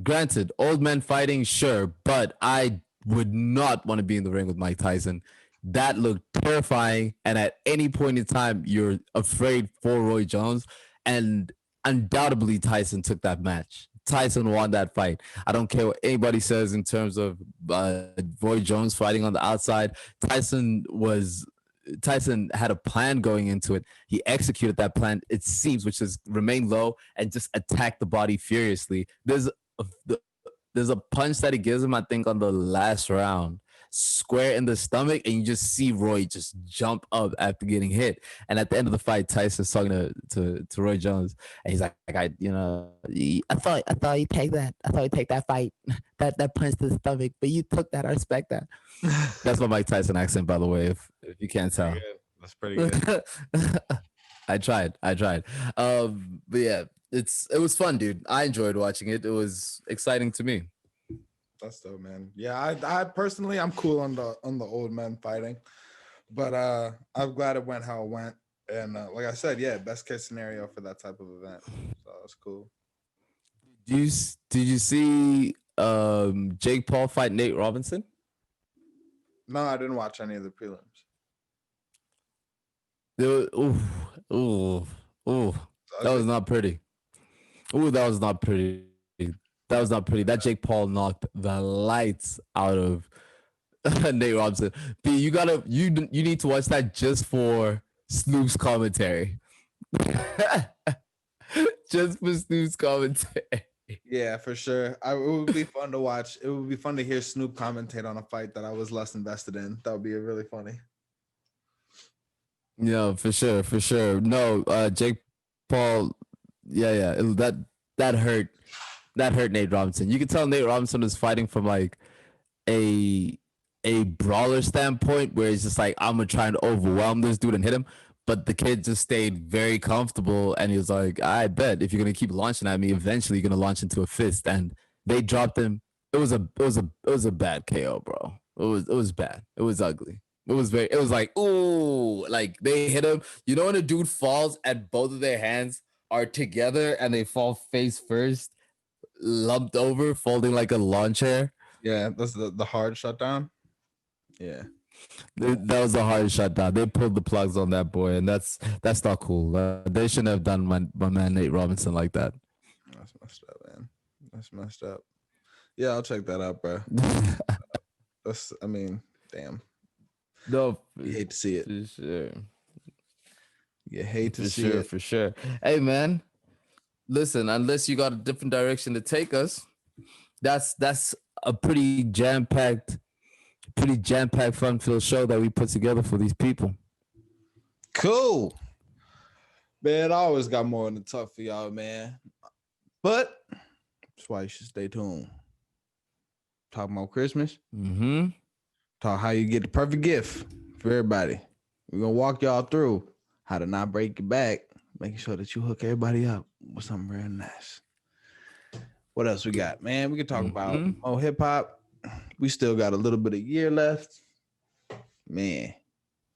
granted, old men fighting, sure, but I would not want to be in the ring with Mike Tyson. That looked terrifying. And at any point in time, you're afraid for Roy Jones. And undoubtedly, Tyson took that match. Tyson won that fight. I don't care what anybody says in terms of Roy Jones fighting on the outside. Tyson had a plan going into it. He executed that plan, it seems, which is remain low and just attack the body furiously. There's a punch that he gives him, I think, on the last round, square in the stomach, and you just see Roy just jump up after getting hit. And at the end of the fight, Tyson's talking to Roy Jones, and he's like, I thought you take that. I thought you take that fight, that punch to the stomach, but you took that. I respect that. That's my Mike Tyson accent, by the way, if you can't tell. That's pretty good. I tried. But yeah, it was fun, dude. I enjoyed watching it. It was exciting to me. That's dope, man. Yeah, I personally, I'm cool on the old men fighting, but I'm glad it went how it went. And like I said, yeah, best case scenario for that type of event. So that's cool. Did you see Jake Paul fight Nate Robinson? No, I didn't watch any of the prelims. That was not pretty. That was not pretty. That Jake Paul knocked the lights out of Nate Robinson. B, you need to watch that just for Snoop's commentary. Just for Snoop's commentary. Yeah, for sure. It would be fun to watch. It would be fun to hear Snoop commentate on a fight that I was less invested in. That would be really funny. Yeah, for sure. No, Jake Paul. Yeah. That hurt. That hurt Nate Robinson. You can tell Nate Robinson was fighting from like a brawler standpoint, where he's just like, I'm gonna try and overwhelm this dude and hit him. But the kid just stayed very comfortable, and he was like, I bet if you're gonna keep launching at me, eventually you're gonna launch into a fist. And they dropped him. It was a bad KO, bro. It was bad. It was ugly. It was like, ooh, like they hit him. You know when a dude falls and both of their hands are together and they fall face first, lumped over, folding like a lawn chair? Yeah, that's the hard shutdown. Yeah. That was a hard shutdown. They pulled the plugs on that boy, and that's not cool. They shouldn't have done my man Nate Robinson like that. That's messed up, man. That's messed up. Yeah, I'll check that out, bro. Damn. No, you hate to see it. For sure. You hate to see it. For sure. Hey, man, listen, unless you got a different direction to take us, that's a pretty jam-packed, fun-filled show that we put together for these people. Cool. Man, I always got more in the talk for y'all, man. But that's why you should stay tuned. Talking about Christmas. Mm-hmm. Talk how you get the perfect gift for everybody. We're going to walk y'all through how to not break your back, making sure that you hook everybody up with something real nice. What else we got, man? We can talk about more hip-hop. We still got a little bit of year left, man.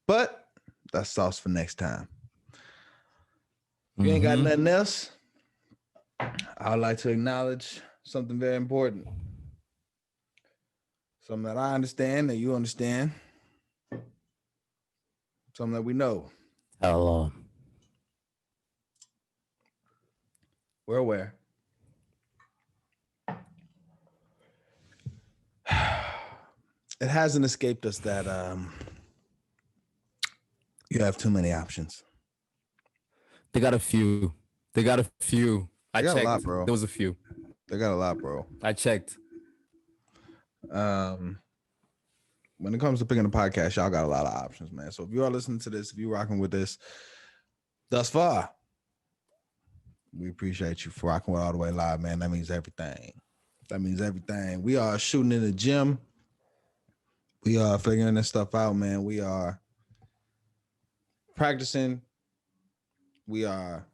But that's sauce for next time. If you ain't got nothing else, I would like to acknowledge something very important. Something that I understand, that you understand. Something that we know. Hello. We're aware. It hasn't escaped us that you have too many options. They got a few. I checked. A lot, bro. There was a few. They got a lot, bro. I checked. When it comes to picking a podcast, y'all got a lot of options, man. So if you are listening to this, if you're rocking with this thus far, We appreciate you for rocking with All the Way Live, man. That means everything. That means everything. We are shooting in the gym. We are figuring this stuff out, man. We are practicing. We are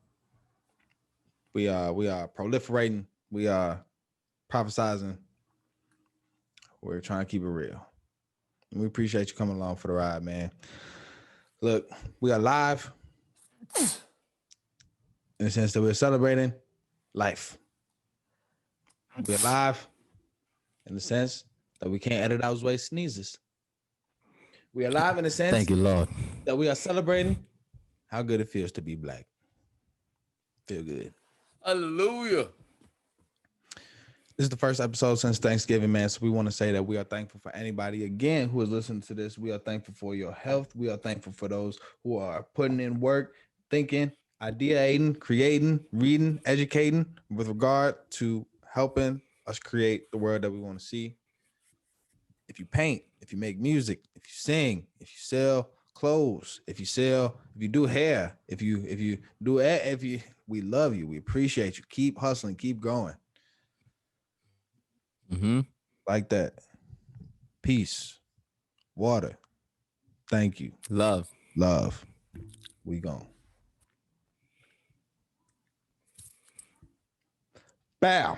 proliferating. We are prophesizing. We're trying to keep it real. And we appreciate you coming along for the ride, man. Look, we are live in the sense that we're celebrating life. We're live in the sense that we can't edit out Zway sneezes. We are live in the sense Thank you, Lord. that we are celebrating how good it feels to be black. Feel good. Hallelujah. This is the first episode since Thanksgiving, man. So we want to say that we are thankful for anybody, again, who is listening to this. We are thankful for your health. We are thankful for those who are putting in work, thinking, ideating, creating, reading, educating with regard to helping us create the world that we want to see. If you paint, if you make music, if you sing, if you sell clothes, if you do hair, we love you. We appreciate you. Keep hustling, keep going. Mm-hmm. Like that. Peace. Water. Thank you. Love. We gone. Bow.